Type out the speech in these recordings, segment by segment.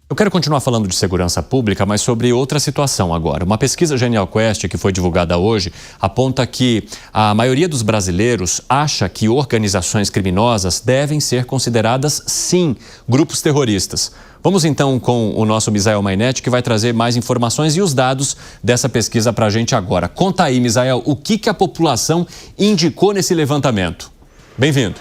Eu quero continuar falando de segurança pública, mas sobre outra situação agora. Uma pesquisa Genial Quest que foi divulgada hoje aponta que a maioria dos brasileiros acha que organizações criminosas devem ser consideradas, sim, grupos terroristas. Vamos então com o nosso Misael Mainetti, que vai trazer mais informações e os dados dessa pesquisa para a gente agora. Conta aí, Misael, o que a população indicou nesse levantamento. Bem-vindo.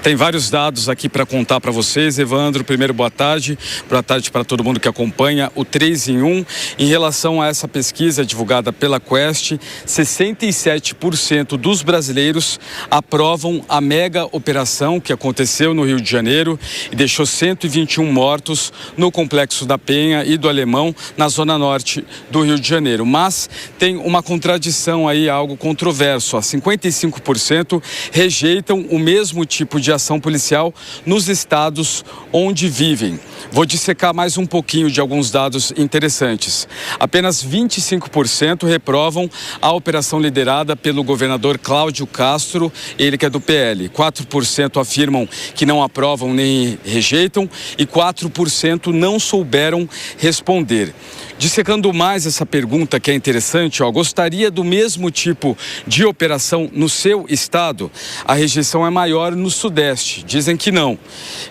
Tem vários dados aqui para contar para vocês, Evandro. Primeiro, boa tarde para todo mundo que acompanha o 3 em 1. Em relação a essa pesquisa divulgada pela Quest, 67% dos brasileiros aprovam a mega operação que aconteceu no Rio de Janeiro e deixou 121 mortos no Complexo da Penha e do Alemão, na zona norte do Rio de Janeiro. Mas tem uma contradição aí, algo controverso. 55% rejeitam o mesmo tipo de ação policial nos estados onde vivem. Vou dissecar mais um pouquinho de alguns dados interessantes. Apenas 25% reprovam a operação liderada pelo governador Cláudio Castro, ele que é do PL. 4% afirmam que não aprovam nem rejeitam e 4% não souberam responder. Dissecando mais essa pergunta que é interessante, gostaria do mesmo tipo de operação no seu estado? A rejeição é maior no Sudeste, dizem que não.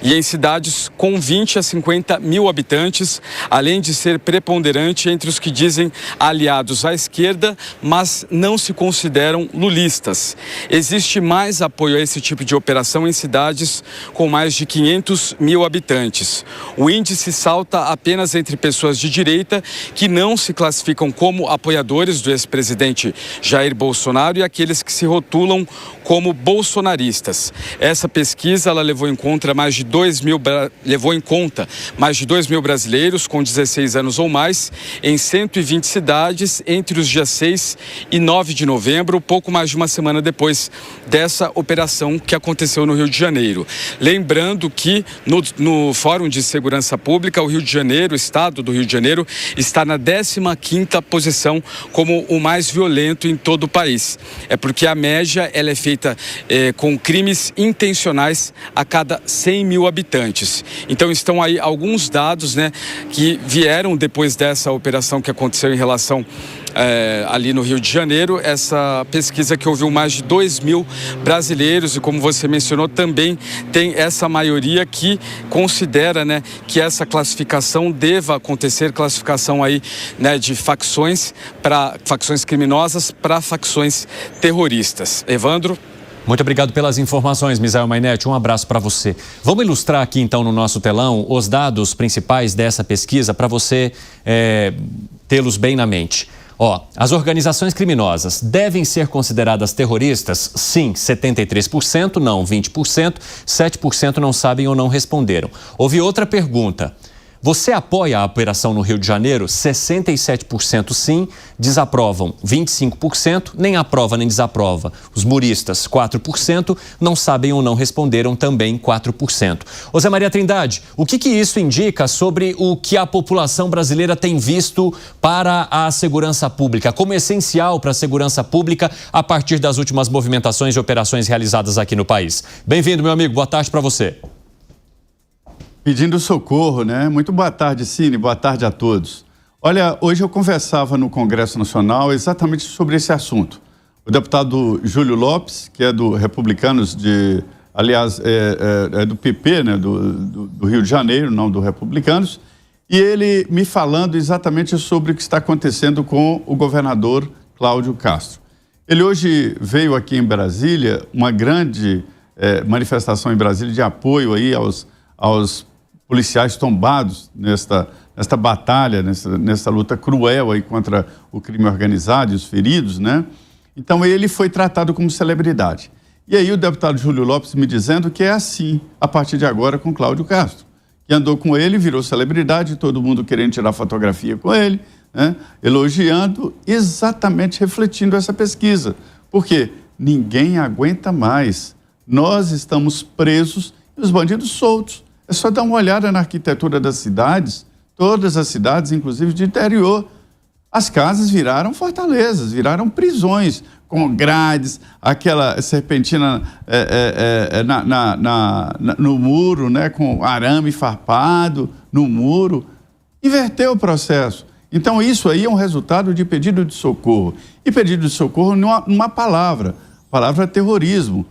E em cidades com 20 a 50 mil habitantes, além de ser preponderante entre os que dizem aliados à esquerda, mas não se consideram lulistas. Existe mais apoio a esse tipo de operação em cidades com mais de 500 mil habitantes. O índice salta apenas entre pessoas de direita que não se classificam como apoiadores do ex-presidente Jair Bolsonaro e aqueles que se rotulam como bolsonaristas. Essa pesquisa levou em conta mais de 2 mil brasileiros com 16 anos ou mais em 120 cidades entre os dias 6 e 9 de novembro, pouco mais de uma semana depois dessa operação que aconteceu no Rio de Janeiro. Lembrando que no Fórum de Segurança Pública, o Rio de Janeiro, o estado do Rio de Janeiro, está na 15ª posição como o mais violento em todo o país. É porque a média ela é feita com crimes intencionais a cada 100 mil habitantes. Então estão aí alguns dados, que vieram depois dessa operação que aconteceu em relação ali no Rio de Janeiro, essa pesquisa que ouviu mais de 2 mil brasileiros e, como você mencionou, também tem essa maioria que considera, que essa classificação deva acontecer, classificação aí, de facções criminosas para facções terroristas. Evandro? Muito obrigado pelas informações, Misael Mainetti. Um abraço para você. Vamos ilustrar aqui, então, no nosso telão, os dados principais dessa pesquisa para você tê-los bem na mente. As organizações criminosas devem ser consideradas terroristas? Sim, 73%, não 20%, 7% não sabem ou não responderam. Houve outra pergunta. Você apoia a operação no Rio de Janeiro? 67% sim, desaprovam 25%, nem aprova nem desaprova. Os muristas, 4%, não sabem ou não responderam, também 4%. Ô Zé Maria Trindade, o que isso indica sobre o que a população brasileira tem visto para a segurança pública, como essencial para a segurança pública a partir das últimas movimentações e operações realizadas aqui no país? Bem-vindo, meu amigo, boa tarde para você. Pedindo socorro, Muito boa tarde, Cine, boa tarde a todos. Olha, hoje eu conversava no Congresso Nacional exatamente sobre esse assunto. O deputado Júlio Lopes, que é do Republicanos, aliás, é do PP, do Rio de Janeiro, não do Republicanos, e ele me falando exatamente sobre o que está acontecendo com o governador Cláudio Castro. Ele hoje veio aqui em Brasília, uma grande manifestação em Brasília de apoio aí aos policiais tombados nesta batalha, nessa luta cruel aí contra o crime organizado e os feridos, Então ele foi tratado como celebridade. E aí o deputado Júlio Lopes me dizendo que é assim, a partir de agora, com Cláudio Castro, que andou com ele, virou celebridade, todo mundo querendo tirar fotografia com ele, elogiando, exatamente refletindo essa pesquisa. Porque ninguém aguenta mais. Nós estamos presos e os bandidos soltos. É só dar uma olhada na arquitetura das cidades, todas as cidades, inclusive de interior. as casas viraram fortalezas, viraram prisões, com grades, aquela serpentina no muro, né, com arame farpado no muro. Inverteu o processo. Então, isso aí é um resultado de pedido de socorro. E pedido de socorro numa palavra. A palavra terrorismo.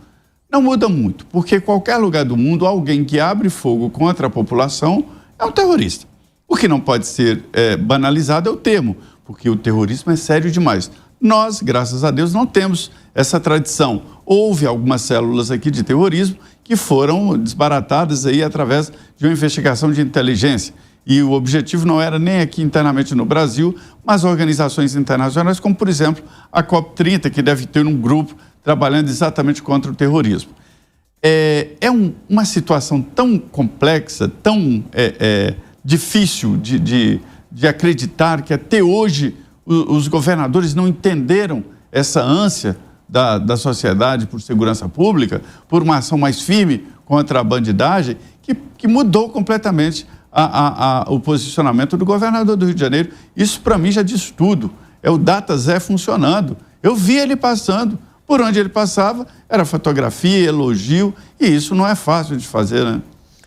Não muda muito, porque em qualquer lugar do mundo, alguém que abre fogo contra a população é um terrorista. O que não pode ser banalizado é o termo, porque o terrorismo é sério demais. Nós, graças a Deus, não temos essa tradição. Houve algumas células aqui de terrorismo que foram desbaratadas aí através de uma investigação de inteligência. E o objetivo não era nem aqui internamente no Brasil, mas organizações internacionais, como, por exemplo, a COP30, que deve ter um grupo trabalhando exatamente contra o terrorismo. Uma situação tão complexa, tão difícil de acreditar que até hoje os governadores não entenderam essa ânsia da sociedade por segurança pública, por uma ação mais firme contra a bandidagem, que mudou completamente o posicionamento do governador do Rio de Janeiro. Isso, para mim, já diz tudo. É o Data Zé funcionando. Eu vi ele passando. Por onde ele passava, era fotografia, elogio, e isso não é fácil de fazer, né?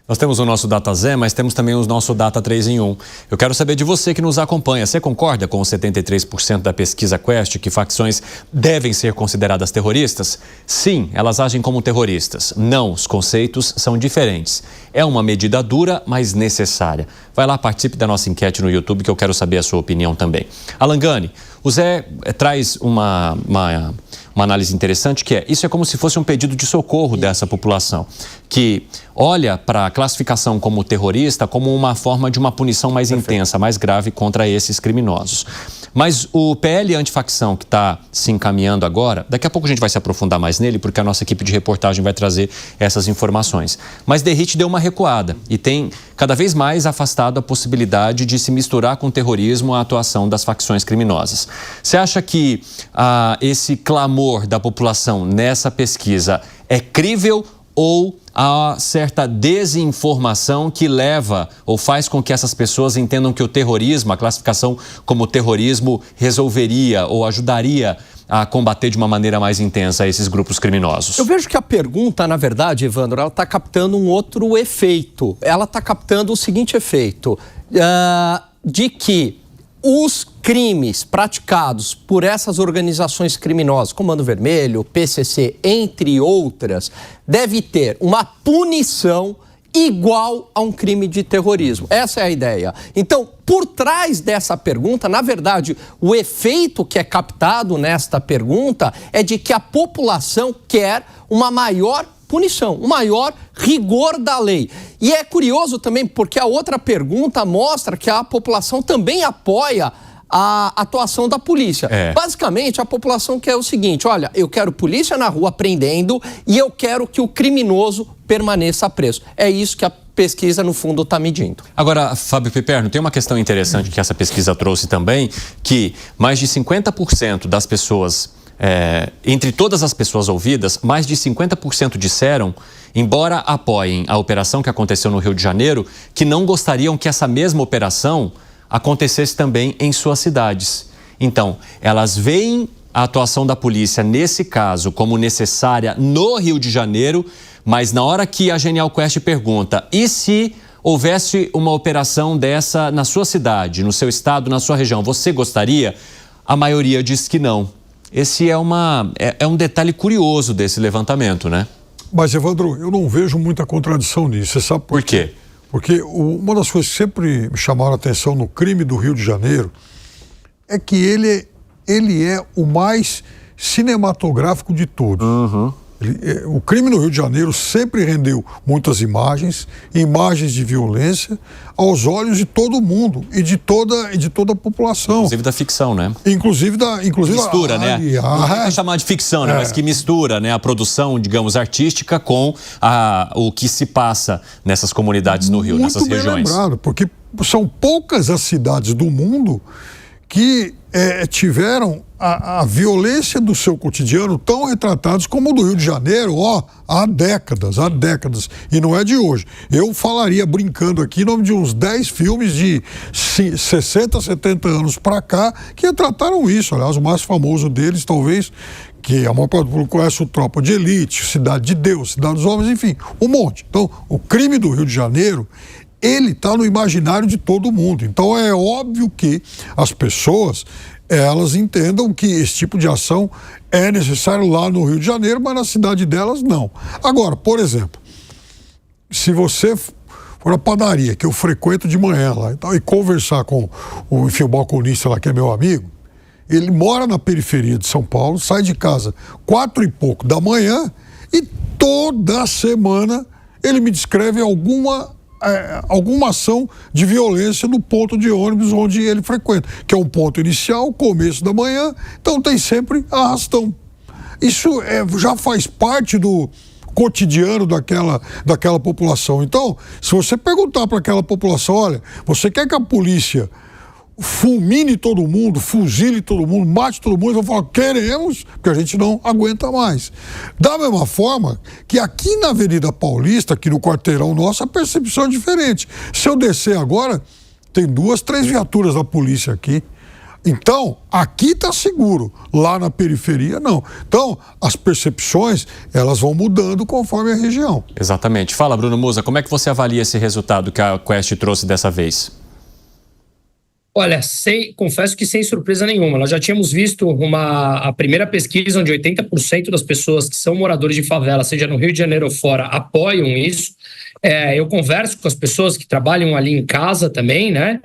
Nós temos o nosso Data Zé, mas temos também o nosso Data 3 em 1. Eu quero saber de você que nos acompanha. Você concorda com os 73% da pesquisa Quest que facções devem ser consideradas terroristas? Sim, elas agem como terroristas. Não, os conceitos são diferentes. É uma medida dura, mas necessária. Vai lá, participe da nossa enquete no YouTube que eu quero saber a sua opinião também. Alan Gani, o Zé traz uma análise interessante que isso é como se fosse um pedido de socorro dessa população, que olha para a classificação como terrorista como uma forma de uma punição mais intensa, mais grave contra esses criminosos. Mas o PL antifacção que está se encaminhando agora, daqui a pouco a gente vai se aprofundar mais nele, porque a nossa equipe de reportagem vai trazer essas informações. Mas Derrite deu uma recuada e tem cada vez mais afastado a possibilidade de se misturar com o terrorismo a atuação das facções criminosas. Você acha que esse clamor da população nessa pesquisa é crível ou há certa desinformação que leva ou faz com que essas pessoas entendam que o terrorismo, a classificação como terrorismo, resolveria ou ajudaria a combater de uma maneira mais intensa esses grupos criminosos? Eu vejo que a pergunta, na verdade, Evandro, ela está captando um outro efeito. Ela está captando o seguinte efeito, de que os crimes praticados por essas organizações criminosas, Comando Vermelho, PCC, entre outras, deve ter uma punição igual a um crime de terrorismo. Essa é a ideia. Então, por trás dessa pergunta, na verdade, o efeito que é captado nesta pergunta é de que a população quer uma maior punição, um maior rigor da lei. E é curioso também porque a outra pergunta mostra que a população também apoia a atuação da polícia. Basicamente, a população quer o seguinte, olha, eu quero polícia na rua prendendo e eu quero que o criminoso permaneça preso. É isso que a pesquisa, no fundo, está medindo. Agora, Fábio Piperno, tem uma questão interessante que essa pesquisa trouxe também, que mais de 50% das pessoas, entre todas as pessoas ouvidas, mais de 50% disseram, embora apoiem a operação que aconteceu no Rio de Janeiro, que não gostariam que essa mesma operação acontecesse também em suas cidades. Então, elas veem a atuação da polícia, nesse caso, como necessária no Rio de Janeiro, mas na hora que a Genial Quest pergunta, e se houvesse uma operação dessa na sua cidade, no seu estado, na sua região, você gostaria? A maioria diz que não. Esse é um detalhe curioso desse levantamento, né? Mas, Evandro, eu não vejo muita contradição nisso. Você sabe por quê? Porque uma das coisas que sempre me chamaram a atenção no crime do Rio de Janeiro é que ele é o mais cinematográfico de todos. O crime no Rio de Janeiro sempre rendeu muitas imagens de violência aos olhos de todo mundo e de toda a população. Inclusive da ficção, né? Inclusive mistura, né? Não é chamar de ficção, né? Mas que mistura, né, a produção, digamos, artística com o que se passa nessas comunidades no Rio, nessas regiões. Muito bem lembrado, porque são poucas as cidades do mundo que tiveram a violência do seu cotidiano tão retratados como o do Rio de Janeiro, há décadas, e não é de hoje. Eu falaria, brincando aqui, em nome de uns 10 filmes de 60, 70 anos para cá, que retrataram isso. Aliás, o mais famoso deles, talvez, que a maior parte do público conhece, o Tropa de Elite, Cidade de Deus, Cidade dos Homens, enfim, um monte. Então, o crime do Rio de Janeiro, ele está no imaginário de todo mundo. Então, é óbvio que as pessoas, elas entendam que esse tipo de ação é necessário lá no Rio de Janeiro, mas na cidade delas não. Agora, por exemplo, se você for à padaria, que eu frequento de manhã lá e tal, e conversar com o balconista lá, que é meu amigo, ele mora na periferia de São Paulo, sai de casa 4 e pouco da manhã e toda semana ele me descreve alguma ação de violência no ponto de ônibus onde ele frequenta, que é um ponto inicial, começo da manhã, então tem sempre arrastão. Isso já faz parte do cotidiano daquela população. Então, se você perguntar para aquela população, olha, você quer que a polícia fulmine todo mundo, fuzile todo mundo, mate todo mundo, eles vão falar, queremos, porque a gente não aguenta mais. Da mesma forma que aqui na Avenida Paulista, aqui no quarteirão nosso, a percepção é diferente. Se eu descer agora, tem 2, 3 viaturas da polícia aqui. Então, aqui está seguro, lá na periferia não. Então, as percepções, elas vão mudando conforme a região. Exatamente. Fala, Bruno Musa, como é que você avalia esse resultado que a Quest trouxe dessa vez? Olha, confesso que sem surpresa nenhuma. Nós já tínhamos visto a primeira pesquisa onde 80% das pessoas que são moradores de favela, seja no Rio de Janeiro ou fora, apoiam isso. Eu converso com as pessoas que trabalham ali em casa também, né?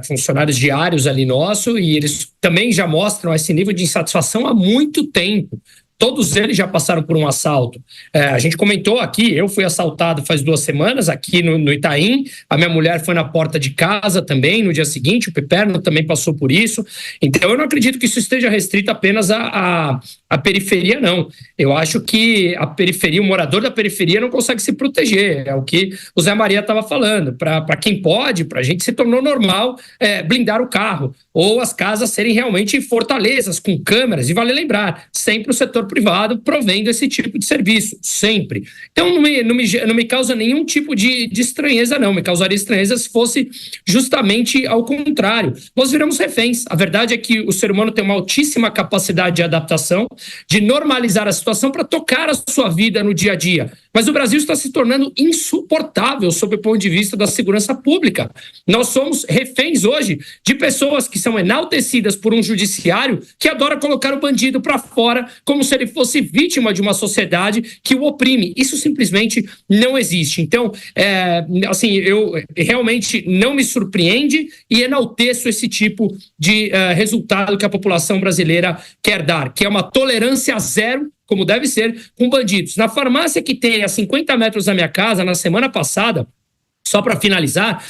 Funcionários diários ali nosso, e eles também já mostram esse nível de insatisfação há muito tempo. Todos eles já passaram por um assalto. A gente comentou aqui, eu fui assaltado faz 2 semanas aqui no Itaim, a minha mulher foi na porta de casa também no dia seguinte, o Piperno também passou por isso. Então eu não acredito que isso esteja restrito apenas à periferia, não. Eu acho que a periferia, o morador da periferia não consegue se proteger, é o que o Zé Maria estava falando. Para quem pode, para a gente se tornou normal blindar o carro, ou as casas serem realmente fortalezas, com câmeras, e vale lembrar, sempre o setor privado provendo esse tipo de serviço, sempre. Então não me causa nenhum tipo de estranheza, não. Me causaria estranheza se fosse justamente ao contrário. Nós viramos reféns. A verdade é que o ser humano tem uma altíssima capacidade de adaptação, de normalizar a situação para tocar a sua vida no dia a dia. Mas o Brasil está se tornando insuportável sob o ponto de vista da segurança pública. Nós somos reféns hoje de pessoas que são enaltecidas por um judiciário que adora colocar o bandido para fora como se ele fosse vítima de uma sociedade que o oprime. Isso simplesmente não existe. Então, eu realmente não me surpreende e enalteço esse tipo de resultado que a população brasileira quer dar, que é uma tolerância zero, como deve ser, com bandidos. Na farmácia que tem a 50 metros da minha casa, na semana passada, só para finalizar,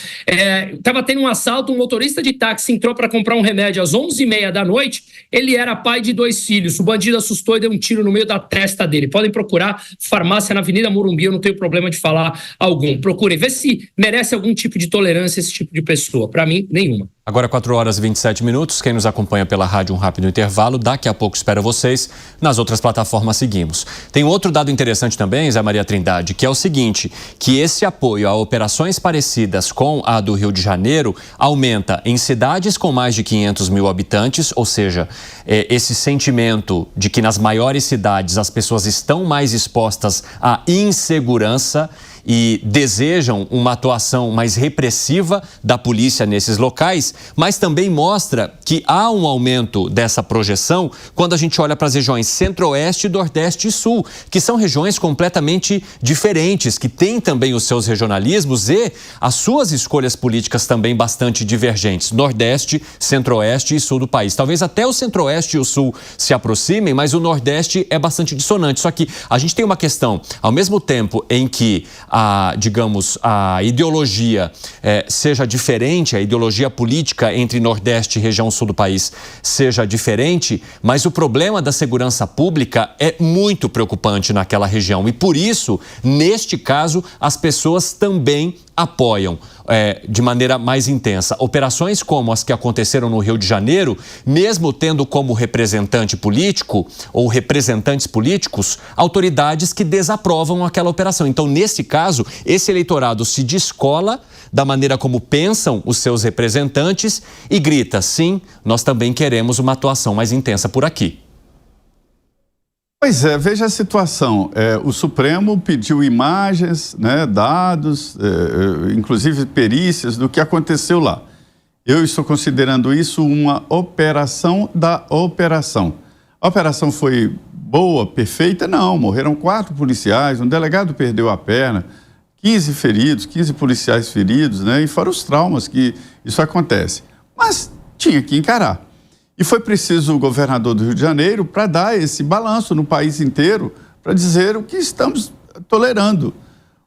estava tendo um assalto, um motorista de táxi entrou para comprar um remédio às 11h30 da noite, ele era pai de 2 filhos, o bandido assustou e deu um tiro no meio da testa dele. Podem procurar farmácia na Avenida Morumbi, eu não tenho problema de falar algum. Procurem, vê se merece algum tipo de tolerância esse tipo de pessoa. Para mim, nenhuma. Agora 4h27. Quem nos acompanha pela rádio, um rápido intervalo. Daqui a pouco espero vocês. Nas outras plataformas seguimos. Tem outro dado interessante também, Zé Maria Trindade, que é o seguinte, que esse apoio a operações parecidas com a do Rio de Janeiro aumenta em cidades com mais de 500 mil habitantes, ou seja, esse sentimento de que nas maiores cidades as pessoas estão mais expostas à insegurança e desejam uma atuação mais repressiva da polícia nesses locais, mas também mostra que há um aumento dessa projeção quando a gente olha para as regiões Centro-Oeste, Nordeste e Sul, que são regiões completamente diferentes, que têm também os seus regionalismos e as suas escolhas políticas também bastante divergentes. Nordeste, Centro-Oeste e Sul do país. Talvez até o Centro-Oeste e o Sul se aproximem, mas o Nordeste é bastante dissonante. Só que a gente tem uma questão, ao mesmo tempo em que a ideologia seja diferente, a ideologia política entre Nordeste e região Sul do país seja diferente, mas o problema da segurança pública é muito preocupante naquela região. E por isso, neste caso, as pessoas também apoiam de maneira mais intensa operações como as que aconteceram no Rio de Janeiro, mesmo tendo como representante político ou representantes políticos autoridades que desaprovam aquela operação. Então, nesse caso, esse eleitorado se descola da maneira como pensam os seus representantes e grita: sim, nós também queremos uma atuação mais intensa por aqui. Pois é, veja a situação. O Supremo pediu imagens, né, dados, inclusive perícias do que aconteceu lá. Eu estou considerando isso uma operação da operação. A operação foi boa, perfeita? Não, morreram 4 policiais, um delegado perdeu a perna, 15 feridos, 15 policiais feridos, né, e fora os traumas que isso acontece. Mas tinha que encarar. E foi preciso o governador do Rio de Janeiro para dar esse balanço no país inteiro, para dizer o que estamos tolerando.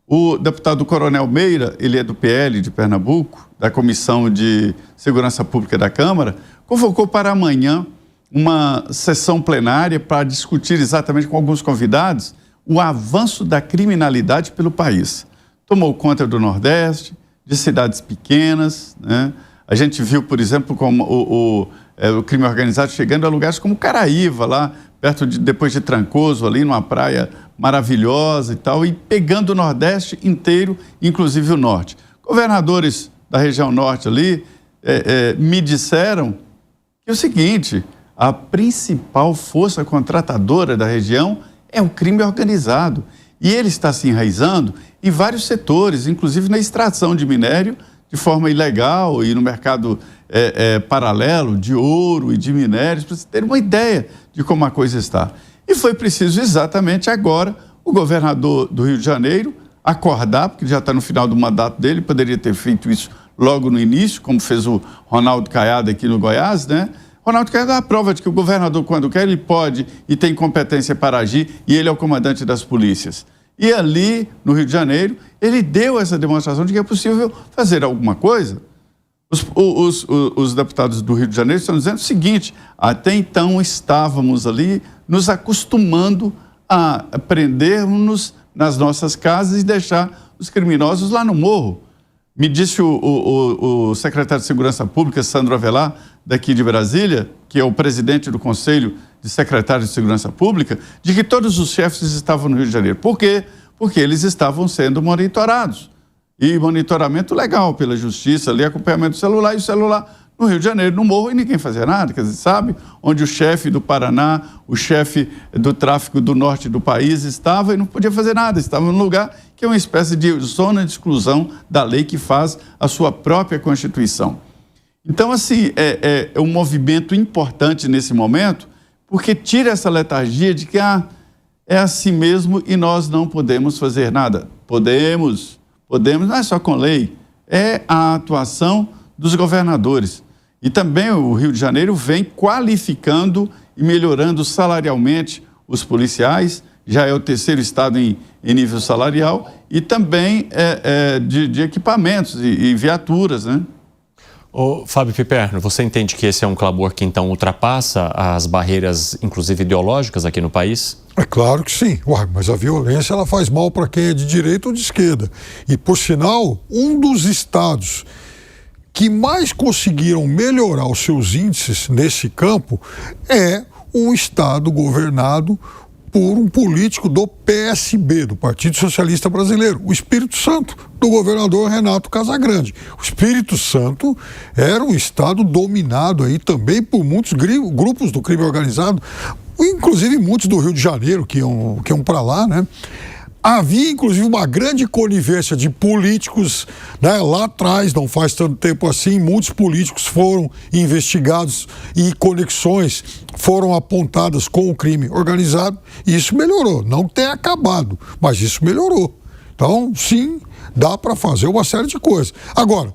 O deputado Coronel Meira, ele é do PL de Pernambuco, da Comissão de Segurança Pública da Câmara, convocou para amanhã uma sessão plenária para discutir exatamente com alguns convidados o avanço da criminalidade pelo país. Tomou conta do Nordeste, de cidades pequenas, né? A gente viu, por exemplo, como o crime organizado chegando a lugares como Caraíva, lá perto depois de Trancoso, ali numa praia maravilhosa e tal, e pegando o Nordeste inteiro, inclusive o Norte. Governadores da região Norte ali me disseram que é o seguinte: a principal força contratadora da região é o crime organizado. E ele está se enraizando em vários setores, inclusive na extração de minério, de forma ilegal e no mercado paralelo de ouro e de minérios, para você ter uma ideia de como a coisa está. E foi preciso exatamente agora o governador do Rio de Janeiro acordar, porque já está no final do mandato dele, poderia ter feito isso logo no início, como fez o Ronaldo Caiado aqui no Goiás, né? Ronaldo Caiado é a prova de que o governador, quando quer, ele pode e tem competência para agir, e ele é o comandante das polícias. E ali, no Rio de Janeiro, ele deu essa demonstração de que é possível fazer alguma coisa. Os deputados do Rio de Janeiro estão dizendo o seguinte: até então estávamos ali nos acostumando a prendermos nas nossas casas e deixar os criminosos lá no morro. Me disse o secretário de Segurança Pública, Sandro Avelar, daqui de Brasília, que é o presidente do Conselho de Secretários de Segurança Pública, de que todos os chefes estavam no Rio de Janeiro. Por quê? Porque eles estavam sendo monitorados. E monitoramento legal pela justiça, ali, acompanhamento do celular, e o celular no Rio de Janeiro, no morro, e ninguém fazia nada. Quer dizer, sabe onde o chefe do Paraná, o chefe do tráfico do norte do país estava e não podia fazer nada. Estava num lugar que é uma espécie de zona de exclusão da lei que faz a sua própria Constituição. Então, assim, é um movimento importante nesse momento, porque tira essa letargia de que é assim mesmo e nós não podemos fazer nada. Podemos, não é só com lei, é a atuação dos governadores. E também o Rio de Janeiro vem qualificando e melhorando salarialmente os policiais, já é o 3º estado em nível salarial, e também de equipamentos e viaturas, né? Ô, Fábio Piperno, você entende que esse é um clamor que então ultrapassa as barreiras, inclusive ideológicas, aqui no país? É claro que sim. Mas a violência ela faz mal para quem é de direita ou de esquerda. E, por sinal, um dos estados que mais conseguiram melhorar os seus índices nesse campo é um estado governado por um político do PSB, do Partido Socialista Brasileiro, o Espírito Santo, do governador Renato Casagrande. O Espírito Santo era um estado dominado aí também por muitos grupos do crime organizado, inclusive muitos do Rio de Janeiro que iam para lá, né? Havia, inclusive, uma grande conivência de políticos, né? Lá atrás, não faz tanto tempo assim, muitos políticos foram investigados e conexões foram apontadas com o crime organizado, e isso melhorou. Não tem acabado, mas isso melhorou. Então, sim, dá para fazer uma série de coisas. Agora,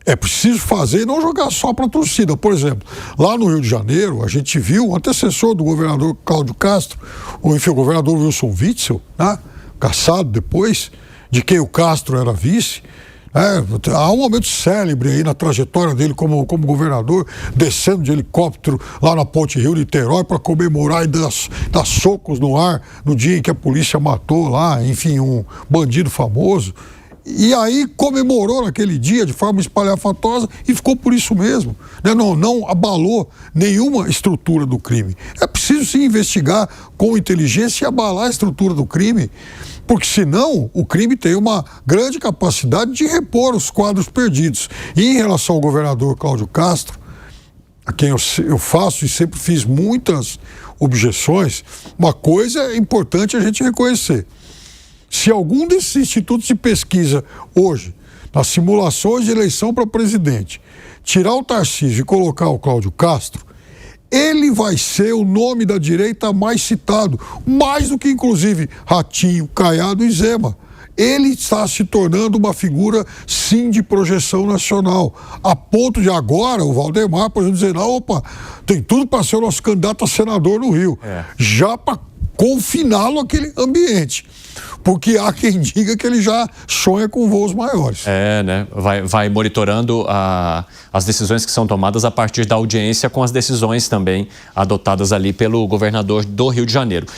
é preciso fazer e não jogar só para a torcida. Por exemplo, lá no Rio de Janeiro, a gente viu o antecessor do governador Cláudio Castro, ou enfim, o governador Wilson Witzel, né? Caçado depois, de quem o Castro era vice. Há um momento célebre aí na trajetória dele como governador, descendo de helicóptero lá na Ponte Rio-Niterói para comemorar e dar socos no ar no dia em que a polícia matou lá, enfim, um bandido famoso. E aí comemorou naquele dia de forma espalhafatosa e ficou por isso mesmo. Né? Não abalou nenhuma estrutura do crime. É preciso se investigar com inteligência e abalar a estrutura do crime, porque senão o crime tem uma grande capacidade de repor os quadros perdidos. E em relação ao governador Cláudio Castro, a quem eu faço e sempre fiz muitas objeções, uma coisa é importante a gente reconhecer. Se algum desses institutos de pesquisa hoje, nas simulações de eleição para presidente, tirar o Tarcísio e colocar o Cláudio Castro, ele vai ser o nome da direita mais citado, mais do que inclusive Ratinho, Caiado e Zema. Ele está se tornando uma figura, sim, de projeção nacional. A ponto de agora o Valdemar, por exemplo, dizer, opa, tem tudo para ser o nosso candidato a senador no Rio. Já para confiná-lo àquele ambiente. Porque há quem diga que ele já sonha com voos maiores. Né? Vai monitorando as decisões que são tomadas a partir da audiência com as decisões também adotadas ali pelo governador do Rio de Janeiro.